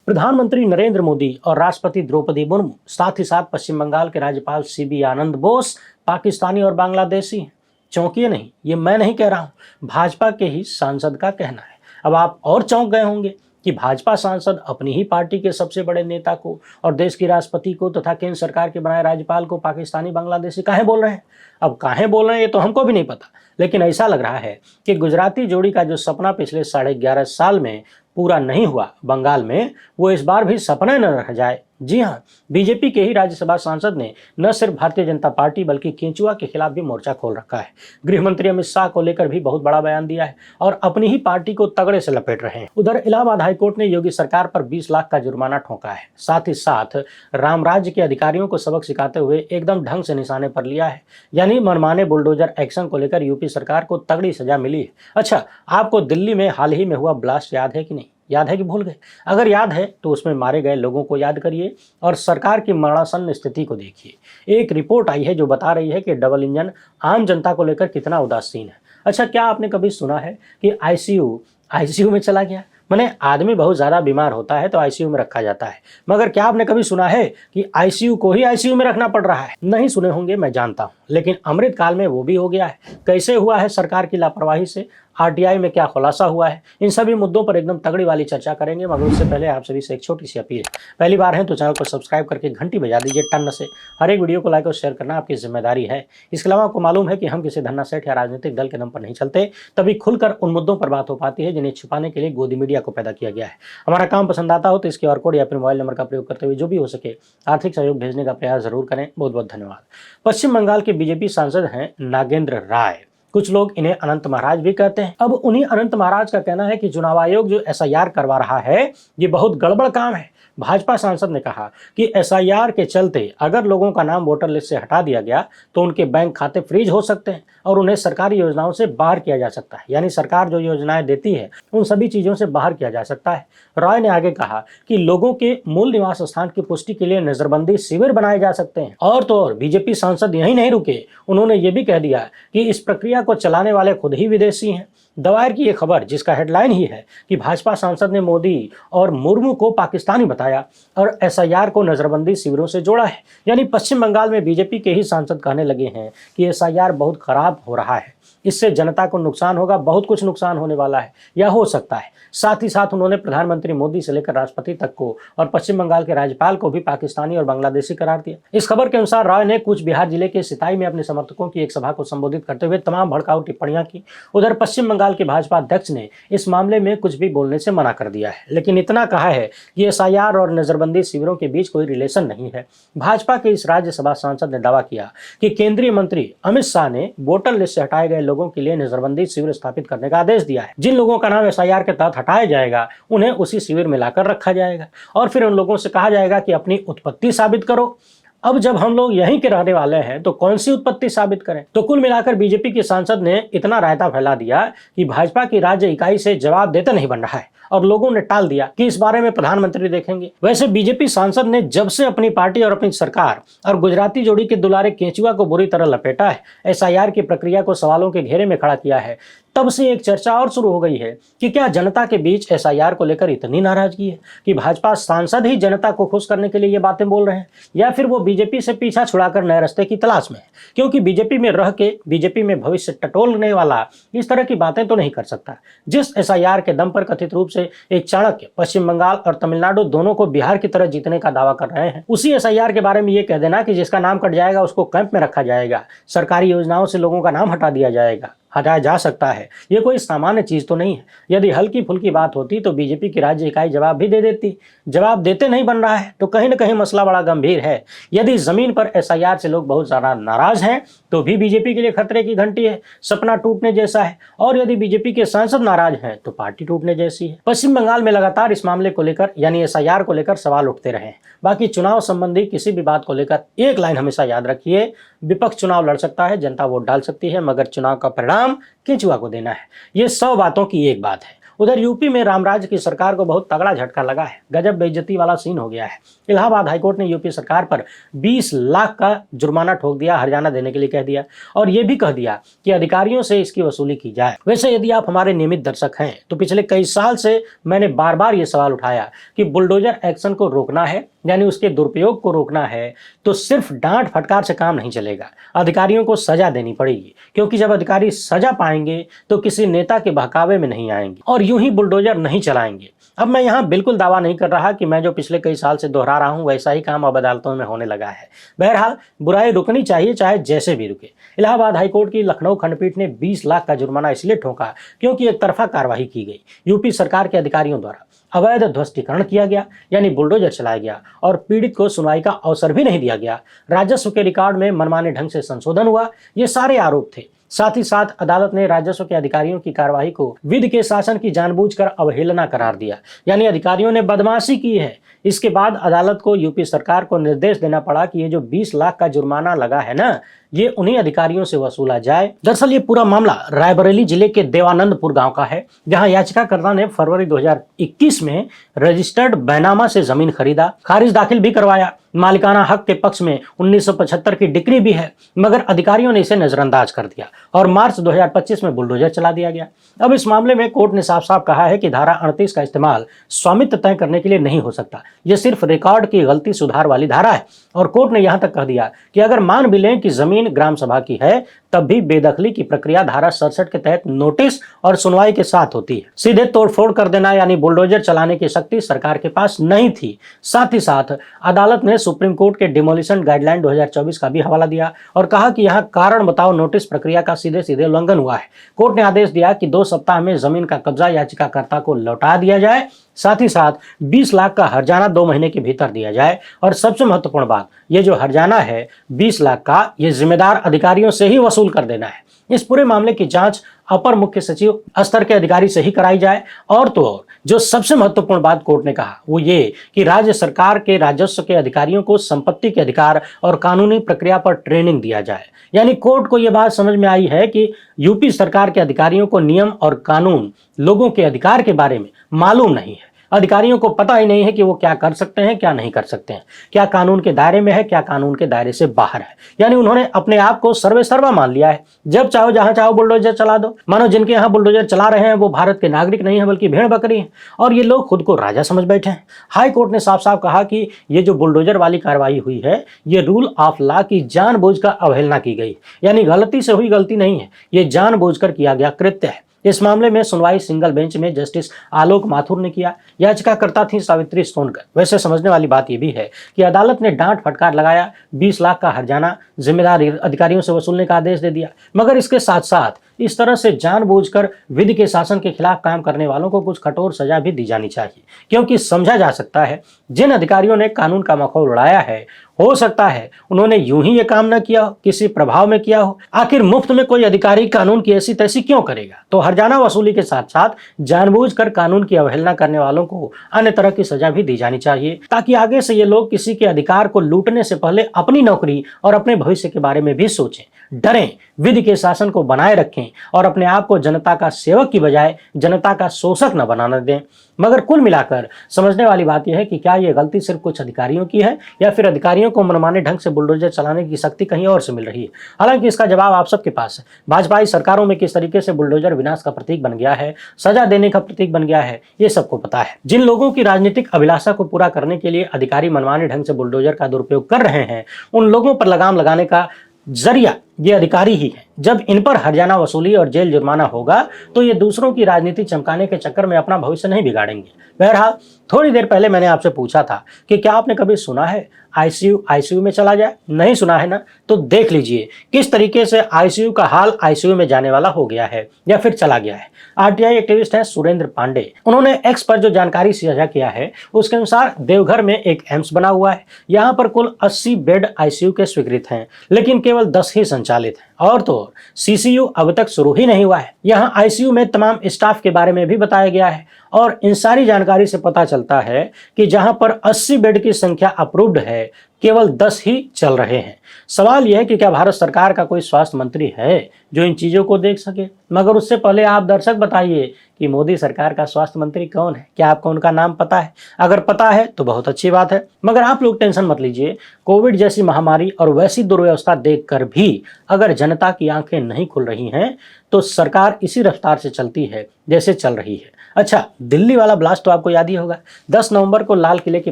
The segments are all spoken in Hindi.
प्रधानमंत्री नरेंद्र मोदी और राष्ट्रपति द्रौपदी मुर्मू, साथ ही साथ पश्चिम बंगाल के राज्यपाल सीबी आनंद बोस पाकिस्तानी और बांग्लादेशी हैं। चौंकिए नहीं, ये मैं नहीं कह रहा हूं, भाजपा के ही सांसद का कहना है। अब आप और चौंक गए होंगे कि भाजपा सांसद अपनी ही पार्टी के सबसे बड़े नेता को और देश की राष्ट्रपति को तथा केंद्र सरकार के बनाए राज्यपाल को पाकिस्तानी बांग्लादेशी काहे बोल रहे हैं। अब काहे बोल रहे हैं ये तो हमको भी नहीं पता, लेकिन ऐसा लग रहा है कि गुजराती जोड़ी का जो सपना पिछले 11.5 साल में पूरा नहीं हुआ बंगाल में, वो इस बार भी सपना न रह जाए। जी हाँ, बीजेपी के ही राज्यसभा सांसद ने न सिर्फ भारतीय जनता पार्टी बल्कि केंचुआ के खिलाफ भी मोर्चा खोल रखा है। गृह मंत्री अमित शाह को लेकर भी बहुत बड़ा बयान दिया है और अपनी ही पार्टी को तगड़े से लपेट रहे हैं। उधर इलाहाबाद हाईकोर्ट ने योगी सरकार पर 20 लाख का जुर्माना ठोका है। साथ ही साथ राम राज्य के अधिकारियों को सबक सिखाते हुए एकदम ढंग से निशाने पर लिया है, यानी मनमाने बुलडोजर एक्शन को लेकर यूपी सरकार को तगड़ी सजा मिली है। अच्छा, आपको दिल्ली में हाल ही में हुआ ब्लास्ट याद है कि नहीं? याद है कि भूल गए? अगर याद है तो उसमें मारे गए लोगों को याद करिए और सरकार की मरणासन्न स्थिति को देखिए। एक रिपोर्ट आई है जो बता रही है कि डबल इंजन आम जनता को लेकर कितना उदासीन है। अच्छा, क्या आपने कभी सुना है कि आईसीयू में चला गया? माने आदमी बहुत ज़्यादा बीमार होता है तो आईसीयू में रखा जाता है, मगर क्या आपने कभी सुना है कि आईसीयू को ही आईसीयू में रखना पड़ रहा है? नहीं सुने होंगे, मैं जानता हूँ, लेकिन अमृत काल में वो भी हो गया है। कैसे हुआ है सरकार की लापरवाही से? आरटीआई में क्या खुलासा हुआ है? इन सभी मुद्दों पर एकदम तगड़ी वाली चर्चा करेंगे, मगर उससे पहले आप सभी से एक छोटी सी अपील है। पहली बार है तो चैनल को सब्सक्राइब करके घंटी बजा दीजिए टन से। हर एक वीडियो को लाइक और शेयर करना आपकी जिम्मेदारी है। इसके अलावा आपको मालूम है कि हम किसी धन्ना सेठ या राजनीतिक दल के दम पर नहीं चलते, तभी खुलकर उन मुद्दों पर बात हो पाती है जिन्हें छुपाने के लिए गोदी मीडिया को पैदा किया गया है। हमारा काम पसंद आता हो तो इसके QR कोड या फिर मोबाइल नंबर का प्रयोग करते हुए जो भी हो सके आर्थिक सहयोग भेजने का प्रयास जरूर करें। बहुत बहुत धन्यवाद। पश्चिम बंगाल के बीजेपी सांसद हैं नागेंद्र राय। कुछ लोग इन्हें अनंत महाराज भी कहते हैं। अब उन्हीं अनंत महाराज का कहना है कि चुनाव आयोग जो SIR करवा रहा है ये बहुत गड़बड़ काम है। भाजपा सांसद ने कहा कि SIR के चलते अगर लोगों का नाम वोटर लिस्ट से हटा दिया गया तो उनके बैंक खाते फ्रीज हो सकते हैं और उन्हें सरकारी योजनाओं से बाहर किया जा सकता है, यानी सरकार जो योजनाएं देती है उन सभी चीजों से बाहर किया जा सकता है। रॉय ने आगे कहा कि लोगों के मूल निवास स्थान की पुष्टि के लिए नजरबंदी शिविर बनाए जा सकते हैं। और तो और बीजेपी सांसद यही नहीं रुके, उन्होंने ये भी कह दिया कि इस प्रक्रिया को चलाने वाले खुद ही विदेशी हैं। दवायर की ये खबर जिसका हेडलाइन ही है कि भाजपा सांसद ने मोदी और मुर्मू को पाकिस्तानी बताया और SIR को नजरबंदी शिविरों से जोड़ा है, यानी पश्चिम बंगाल में बीजेपी के ही सांसद कहने लगे हैं कि SIR बहुत खराब हो रहा है, इससे जनता को नुकसान होगा, बहुत कुछ नुकसान होने वाला है या हो सकता है। साथ ही साथ उन्होंने प्रधानमंत्री मोदी से लेकर राष्ट्रपति तक को और पश्चिम बंगाल के राज्यपाल को भी पाकिस्तानी और बांग्लादेशी करार दिया। इस खबर के अनुसार रॉय ने कूच बिहार जिले के सिताई में अपने समर्थकों की एक सभा को संबोधित करते हुए तमाम भड़काऊ टिप्पणियां की। उधर पश्चिम बंगाल के भाजपा अध्यक्ष ने इस मामले में कुछ भी बोलने से मना कर दिया है, लेकिन इतना कहा है कि SIR और नजरबंदी शिविरों के बीच कोई रिलेशन नहीं है। भाजपा के इस राज्यसभा सांसद ने दावा किया कि केंद्रीय मंत्री अमित शाह ने वोटर लिस्ट से हटाए गए लोगों के लिए नजरबंदी शिविर स्थापित करने का आदेश दिया है। जिन लोगों का नाम SIR के तहत हटाया जाएगा उन्हें उसी शिविर में लाकर रखा जाएगा और फिर उन लोगों से कहा जाएगा कि अपनी उत्पत्ति साबित करो। अब जब हम लोग यहीं के रहने वाले हैं तो कौन सी उत्पत्ति साबित करें? तो कुल मिलाकर बीजेपी के सांसद ने इतना रायता फैला दिया कि भाजपा की राज्य इकाई से जवाब देते नहीं बन रहा है और लोगों ने टाल दिया कि इस बारे में प्रधानमंत्री देखेंगे। वैसे बीजेपी सांसद ने जब से अपनी पार्टी और अपनी सरकार और गुजराती जोड़ी के दुलारे केंचुआ को बुरी तरह लपेटा है, SIR की प्रक्रिया को सवालों के घेरे में खड़ा किया है, तब से एक चर्चा और शुरू हो गई है कि क्या जनता के बीच SIR को लेकर इतनी नाराजगी है कि भाजपा सांसद ही जनता को खुश करने के लिए ये बातें बोल रहे हैं, या फिर वो बीजेपी से पीछा छुड़ाकर नए रास्ते की तलाश में है? क्योंकि बीजेपी में रह के बीजेपी में भविष्य टटोलने वाला इस तरह की बातें तो नहीं कर सकता। जिस SIR के दम पर कथित रूप से एक चाणक्य पश्चिम बंगाल और तमिलनाडु दोनों को बिहार की तरह जीतने का दावा कर रहे हैं, उसी SIR के बारे में ये कह देना कि जिसका नाम कट जाएगा उसको कैंप में रखा जाएगा, सरकारी योजनाओं से लोगों का नाम हटा दिया जाएगा, हटाया जा सकता है, ये कोई सामान्य चीज तो नहीं है। यदि हल्की फुल्की बात होती तो बीजेपी की राज्य इकाई जवाब भी दे देती। जवाब देते नहीं बन रहा है तो कहीं न कहीं मसला बड़ा गंभीर है। यदि जमीन पर SIR से लोग बहुत ज्यादा नाराज हैं तो भी बीजेपी के लिए खतरे की घंटी है, सपना टूटने जैसा है, और यदि बीजेपी के सांसद नाराज हैं तो पार्टी टूटने जैसी है। पश्चिम बंगाल में लगातार इस मामले को लेकर यानी SIR को लेकर सवाल उठते रहे। बाकी चुनाव संबंधी किसी भी बात को लेकर एक लाइन हमेशा याद रखिए, विपक्ष चुनाव लड़ सकता है, जनता वोट डाल सकती है, मगर चुनाव का परिणाम केंचुआ को देना है। ये 100 बातों की एक बात है उधर यूपी में रामराज की सरकार को बहुत तगड़ा झटका लगा है। गजब बेइज्जती वाला सीन हो गया है। इलाहाबाद हाईकोर्ट ने यूपी सरकार पर 20 लाख का जुर्माना ठोक दिया, हर्जाना देने के लिए कह दिया और यह भी कह दिया कि अधिकारियों से इसकी वसूली की जाए। वैसे यदि आप हमारे नियमित दर्शक हैं तो पिछले कई साल से मैंने बार बार ये सवाल उठाया कि बुलडोजर एक्शन को रोकना है, यानी उसके दुरुपयोग को रोकना है, तो सिर्फ डांट फटकार से काम नहीं चलेगा, अधिकारियों को सजा देनी पड़ेगी। क्योंकि जब अधिकारी सजा पाएंगे तो किसी नेता के बहकावे में नहीं आएंगे और यूं ही बुलडोजर नहीं चलाएंगे। अब मैं यहाँ बिल्कुल दावा नहीं कर रहा कि मैं जो पिछले कई साल से दोहरा रहा हूँ वैसा ही काम अब अदालतों में होने लगा है। बहरहाल बुराई रुकनी चाहिए, चाहे जैसे भी रुके। इलाहाबाद हाईकोर्ट की लखनऊ खंडपीठ ने 20 लाख का जुर्माना इसलिए ठोका क्योंकि एक तरफा कार्रवाई की गई। यूपी सरकार के अधिकारियों द्वारा अवैध ध्वस्तीकरण किया गया, यानी बुलडोजर चलाया गया और पीड़ित को सुनवाई का अवसर भी नहीं दिया गया। राजस्व के रिकॉर्ड में मनमाने ढंग से संशोधन हुआ, ये सारे आरोप थे। साथ ही साथ अदालत ने राजस्व के अधिकारियों की कार्रवाई को विधि के शासन की जानबूझकर अवहेलना करार दिया, यानी अधिकारियों ने बदमाशी की है। इसके बाद अदालत को यूपी सरकार को निर्देश देना पड़ा कि ये जो 20 लाख का जुर्माना लगा है ना, ये उन्हीं अधिकारियों से वसूला जाए। दरअसल ये पूरा मामला रायबरेली जिले के देवानंदपुर गांव का है, जहां याचिकाकर्ता ने फरवरी 2021 में रजिस्टर्ड बैनामा से जमीन खरीदा, खारिज दाखिल भी करवाया। मालिकाना हक के पक्ष में 1975 की डिक्री भी है, मगर अधिकारियों ने इसे नजरअंदाज कर दिया और मार्च 2025 में बुलडोजर चला दिया गया। अब इस मामले में कोर्ट ने साफ साफ कहा है कि धारा 38 का इस्तेमाल स्वामित्व तय करने के लिए नहीं हो सकता। यह सिर्फ रिकॉर्ड की गलती सुधार वाली धारा है और कोर्ट ने यहां तक कह दिया कि अगर मान भी लें कि जमीन ग्राम सभा की है, तब भी बेदखली की प्रक्रिया धारा 67 के तहत नोटिस और सुनवाई के साथ होती है। सीधे तोड़फोड़ कर देना यानी बुलडोजर चलाने की शक्ति सरकार के पास नहीं थी। साथ ही साथ अदालत ने सुप्रीम कोर्ट के डिमोलिशन गाइडलाइन 2024 का भी हवाला दिया और कहा कि यहां कारण बताओ नोटिस प्रक्रिया का सीधे सीधे उल्लंघन हुआ है। कोर्ट ने आदेश दिया कि 2 सप्ताह में जमीन का कब्जा याचिकाकर्ता को लौटा दिया जाए, साथ ही साथ 20 लाख का हर्जाना 2 महीने के भीतर दिया जाए। और सबसे महत्वपूर्ण बात, ये जो हर्जाना है 20 लाख का, ये जिम्मेदार अधिकारियों से ही वसूल कर देना है। इस पूरे मामले की जांच अपर मुख्य सचिव स्तर के अधिकारी से ही कराई जाए। और तो और जो सबसे महत्वपूर्ण बात कोर्ट ने कहा वो ये कि राज्य सरकार के राजस्व के अधिकारियों को संपत्ति के अधिकार और कानूनी प्रक्रिया पर ट्रेनिंग दिया जाए। यानी कोर्ट को यह बात समझ में आई है कि यूपी सरकार के अधिकारियों को नियम और कानून, लोगों के अधिकार के बारे में मालूम नहीं है। अधिकारियों को पता ही नहीं है कि वो क्या कर सकते हैं, क्या नहीं कर सकते हैं, क्या कानून के दायरे में है, क्या कानून के दायरे से बाहर है। यानी उन्होंने अपने आप को सर्वे सर्वा मान लिया है। जब चाहो जहां चाहो बुलडोजर चला दो। मानो जिनके यहाँ बुलडोजर चला रहे हैं वो भारत के नागरिक नहीं है बल्कि भेड़ बकरी है और ये लोग खुद को राजा समझ बैठे हैं। हाई कोर्ट ने साफ साफ कहा कि ये जो बुलडोजर वाली कार्रवाई हुई है, ये रूल ऑफ लॉ की जानबूझकर अवहेलना की गई। यानी गलती से हुई गलती नहीं है, ये जानबूझकर किया गया कृत्य है। इस मामले में सुनवाई सिंगल बेंच में जस्टिस आलोक माथुर ने किया। याचिकाकर्ता थी सावित्री सोनकर। वैसे समझने वाली बात यह भी है कि अदालत ने डांट फटकार लगाया, 20 लाख का हर्जाना जिम्मेदार अधिकारियों से वसूलने का आदेश दे दिया, मगर इसके साथ साथ इस तरह से जानबूझकर विधि के शासन के खिलाफ काम करने वालों को कुछ कठोर सजा भी दी जानी चाहिए। क्योंकि समझा जा सकता है जिन अधिकारियों ने कानून का मखौल उड़ाया है, हो सकता है उन्होंने यूं ही ये काम न किया हो, किसी प्रभाव में किया हो। आखिर मुफ्त में कोई अधिकारी कानून की ऐसी तैसी क्यों करेगा? तो हर्जाना वसूली के साथ साथ जानबूझकर कानून की अवहेलना करने वालों को अन्य तरह की सजा भी दी जानी चाहिए, ताकि आगे से ये लोग किसी के अधिकार को लूटने से पहले अपनी नौकरी और अपने भविष्य के बारे में भी सोचें, डरें, विधि के शासन को बनाए रखें और अपने आप को जनता का सेवक की बजाय जनता का शोषक न बनाने दें। मगर कुल मिलाकर समझने वाली बात यह है कि क्या यह गलती सिर्फ कुछ अधिकारियों की है या फिर अधिकारियों को मनमाने ढंग से बुलडोजर चलाने की शक्ति कहीं और से मिल रही है? हालांकि इसका जवाब आप सबके पास है। भाजपाई सरकारों में किस तरीके से बुलडोजर विनाश का प्रतीक बन गया है, सजा देने का प्रतीक बन गया है, ये सबको पता है। जिन लोगों की राजनीतिक अभिलाषा को पूरा करने के लिए अधिकारी मनमाने ढंग से बुलडोजर का दुरुपयोग कर रहे हैं, उन लोगों पर लगाम लगाने का जरिया ये अधिकारी ही है। जब इन पर हर्जाना वसूली और जेल जुर्माना होगा तो ये दूसरों की राजनीति चमकाने के चक्कर में अपना भविष्य नहीं बिगाड़ेंगे। बहरहाल थोड़ी देर पहले मैंने आपसे पूछा था कि क्या आपने कभी सुना है आईसीयू में चला जाए? नहीं सुना है ना? तो देख लीजिए किस तरीके से आईसीयू का हाल आईसीयू में जाने वाला हो गया है या फिर चला गया है। आरटीआई एक्टिविस्ट हैं सुरेंद्र पांडे, उन्होंने एक्स पर जो जानकारी साझा किया है उसके अनुसार देवघर में एक एम्स बना हुआ है। यहाँ पर कुल 80 बेड आईसीयू के स्वीकृत हैं, लेकिन केवल 10 ही संचालित हैं और तो और सीसीयू अब तक शुरू ही नहीं हुआ है। यहाँ आईसीयू में तमाम स्टाफ के बारे में भी बताया गया है और इन सारी जानकारी से पता चलता है कि जहां पर 80 बेड की संख्या अप्रूव्ड है, केवल 10 ही चल रहे हैं। सवाल यह है कि क्या भारत सरकार का कोई स्वास्थ्य मंत्री है जो इन चीजों को देख सके? मगर उससे पहले आप दर्शक बताइए कि मोदी सरकार का स्वास्थ्य मंत्री कौन है? क्या आपको उनका नाम पता है? अगर पता है तो बहुत अच्छी बात है, मगर आप लोग टेंशन मत लीजिए। कोविड जैसी महामारी और वैसी दुर्व्यवस्था देखकर भी अगर जनता की आंखें नहीं खुल रही हैं तो सरकार इसी रफ्तार से चलती है जैसे चल रही है। अच्छा, दिल्ली वाला ब्लास्ट तो आपको याद ही होगा, 10 नवंबर को लाल किले के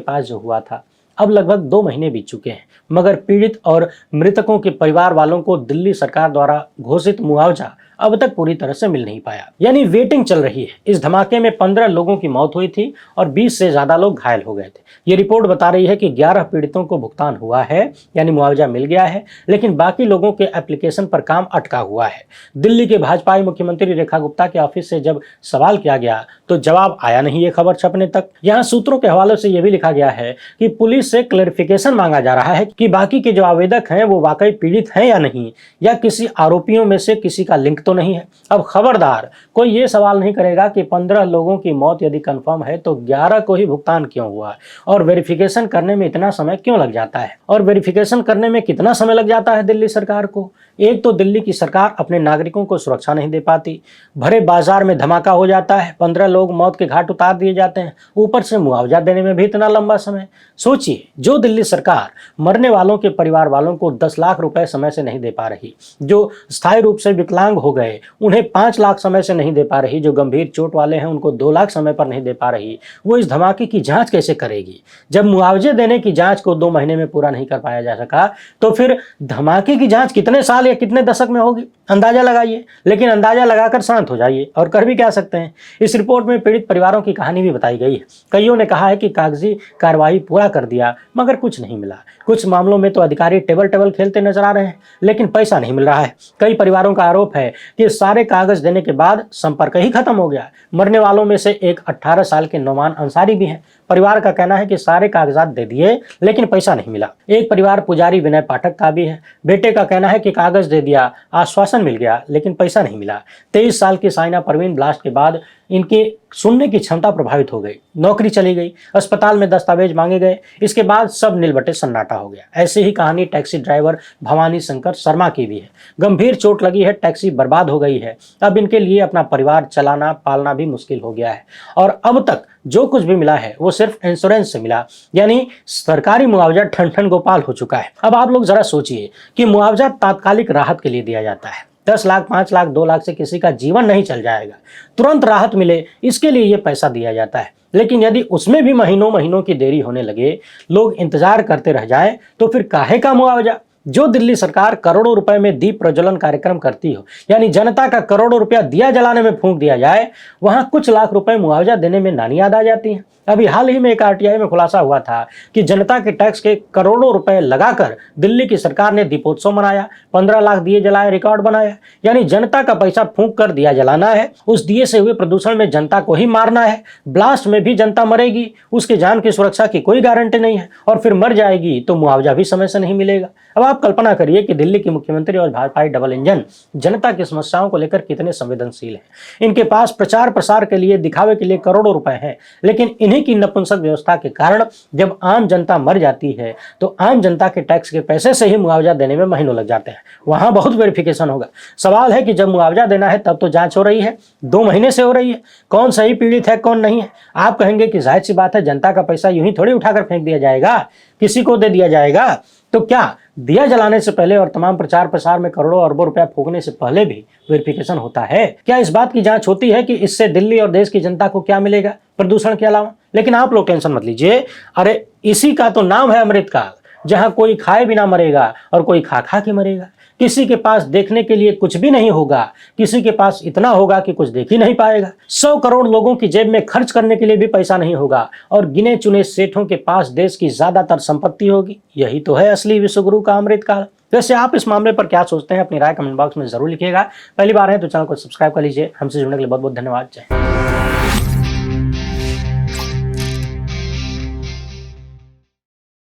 पास जो हुआ था। अब लगभग 2 महीने बीत चुके हैं, मगर पीड़ित और मृतकों के परिवार वालों को दिल्ली सरकार द्वारा घोषित मुआवजा अब तक पूरी तरह से मिल नहीं पाया, यानी वेटिंग चल रही है। इस धमाके में 15 लोगों की मौत हुई थी और 20 से ज्यादा लोग घायल हो गए थे। ये रिपोर्ट बता रही है कि 11 पीड़ितों को भुगतान हुआ है, यानी मुआवजा मिल गया है, लेकिन बाकी लोगों के एप्लीकेशन पर काम अटका हुआ है। दिल्ली के भाजपा मुख्यमंत्री रेखा गुप्ता के ऑफिस से जब सवाल किया गया तो जवाब आया नहीं ये खबर छपने तक। यहाँ सूत्रों के हवाले से यह भी लिखा गया है कि पुलिस से क्लैरिफिकेशन मांगा जा रहा है कि बाकी के जो आवेदक हैं वो वाकई पीड़ित हैं या नहीं, या किसी आरोपियों में से किसी का लिंक तो नहीं है। अब खबरदार कोई ये सवाल नहीं करेगा कि 15 लोगों की मौत यदि कंफर्म है तो 11 को ही भुगतान क्यों हुआ और वेरिफिकेशन करने में इतना समय क्यों लग जाता है, और वेरिफिकेशन करने में कितना समय लग जाता है दिल्ली सरकार को। एक तो दिल्ली की सरकार अपने नागरिकों को सुरक्षा नहीं दे पाती, भरे बाजार में धमाका हो जाता है, 15 लोग मौत के घाट उतार दिए जाते हैं, ऊपर से मुआवजा देने में भी इतना लंबा समय। सोचिए, जो दिल्ली सरकार मरने वालों के परिवार वालों को 10 लाख रुपए समय से नहीं दे पा रही, जो स्थायी रूप से विकलांग हो गए उन्हें 5 लाख समय से नहीं दे पा रही, जो गंभीर चोट वाले हैं उनको 2 लाख समय पर नहीं दे पा रही, वो इस धमाके की जांच कैसे करेगी? जब मुआवजे देने की जांच को 2 महीने में पूरा नहीं कर पाया जा सका तो फिर धमाके की जांच कितने साल या कितने दशक में होगी? अंदाजा लगाइए, लेकिन अंदाजा लगाकर शांत हो जाइए। और कर भी क्या सकते हैं? इस रिपोर्ट में पीड़ित परिवारों की कहानी भी बताई गई है। कईयों ने कहा है कि कागजी कार्रवाई पूरा कर दिया मगर कुछ नहीं मिला। कुछ मामलों में तो अधिकारी टेबल खेलते नजर आ रहे हैं लेकिन पैसा नहीं मिल रहा है। कई परिवारों का आरोप है कि सारे कागज देने के बाद संपर्क ही खत्म हो गया। मरने वालों में से एक 18 साल के नौमान अंसारी भी हैं। परिवार का कहना है कि सारे कागजात दे दिए लेकिन पैसा नहीं मिला। एक परिवार पुजारी विनय पाठक का भी है। बेटे का कहना है कि कागज दे दिया, आश्वासन मिल गया लेकिन पैसा नहीं मिला। 23 साल की साइना परवीन ब्लास्ट के बाद इनके सुनने की क्षमता प्रभावित हो गई, नौकरी चली गई, अस्पताल में दस्तावेज मांगे गए, इसके बाद सब नीलबटे सन्नाटा हो गया। ऐसी ही कहानी टैक्सी ड्राइवर भवानी शंकर शर्मा की भी है। गंभीर चोट लगी है, टैक्सी बर्बाद हो गई है। अब इनके लिए अपना परिवार चलाना पालना भी मुश्किल हो गया है और अब तक जो कुछ भी मिला है वो सिर्फ इंश्योरेंस से मिला, यानी सरकारी मुआवजा ठन गोपाल हो चुका है। अब आप लोग जरा सोचिए कि मुआवजा तात्कालिक राहत के लिए दिया जाता है। 10 लाख, 5 लाख, 2 लाख से किसी का जीवन नहीं चल जाएगा, तुरंत राहत मिले इसके लिए ये पैसा दिया जाता है। लेकिन यदि उसमें भी महीनों की देरी होने लगे, लोग इंतजार करते रह जाएं, तो फिर काहे का मुआवजा? जो दिल्ली सरकार करोड़ों रुपए में दीप प्रज्वलन कार्यक्रम करती हो, यानी जनता का करोड़ों रुपया दिया जलाने में फूंक दिया जाए, वहां कुछ लाख रुपए मुआवजा देने में नानी याद आ जाती है। अभी हाल ही में एक आरटीआई में खुलासा हुआ था कि जनता के टैक्स के करोड़ों रुपए लगाकर दिल्ली की सरकार ने दीपोत्सव मनाया, 15 लाख दिए जलाए, रिकॉर्ड बनाया। यानी जनता का पैसा फूंक कर दिया जलाना है, उस दिए से हुए प्रदूषण में जनता को ही मारना है। ब्लास्ट में भी जनता मरेगी, उसके जान की सुरक्षा की कोई गारंटी नहीं है, और फिर मर जाएगी तो मुआवजा भी समय से नहीं मिलेगा। अब आप कल्पना करिए कि दिल्ली के मुख्यमंत्री और भाजपाई डबल इंजन जनता की समस्याओं को लेकर कितने संवेदनशील हैं। इनके पास प्रचार प्रसार के लिए, दिखावे के लिए करोड़ों रुपए हैं, लेकिन इन्हीं की नपुंसक व्यवस्था के कारण जब आम जनता मर जाती है तो आम जनता के टैक्स के पैसे से ही मुआवजा देने में महीनों लग जाते हैं। वहां बहुत वेरिफिकेशन होगा। सवाल है कि जब मुआवजा देना है तब तो जांच हो रही है, 2 महीने से हो रही है, कौन सही पीड़ित है कौन नहीं है। आप कहेंगे कि जाहिर सी बात है, जनता का पैसा यूं ही थोड़ी उठाकर फेंक दिया जाएगा, किसी को दे दिया जाएगा। तो क्या दिया जलाने से पहले और तमाम प्रचार प्रसार में करोड़ों अरबों रुपया फूकने से पहले भी वेरिफिकेशन होता है? क्या इस बात की जांच होती है कि इससे दिल्ली और देश की जनता को क्या मिलेगा प्रदूषण के अलावा? लेकिन आप लोग टेंशन मत लीजिए, अरे इसी का तो नाम है अमृतकाल, जहां कोई खाए बिना मरेगा और कोई खा खा के मरेगा। किसी के पास देखने के लिए कुछ भी नहीं होगा, किसी के पास इतना होगा कि कुछ देख ही नहीं पाएगा। 100 करोड़ लोगों की जेब में खर्च करने के लिए भी पैसा नहीं होगा और गिने चुने सेठों के पास देश की ज्यादातर संपत्ति होगी। यही तो है असली विश्वगुरु का अमृतकाल। वैसे आप इस मामले पर क्या सोचते हैं? अपनी राय कमेंट बॉक्स में जरूर लिखिएगा। पहली बार है तो चैनल को सब्सक्राइब कर लीजिए। हमसे जुड़ने के लिए बहुत बहुत धन्यवाद। जय हिंद।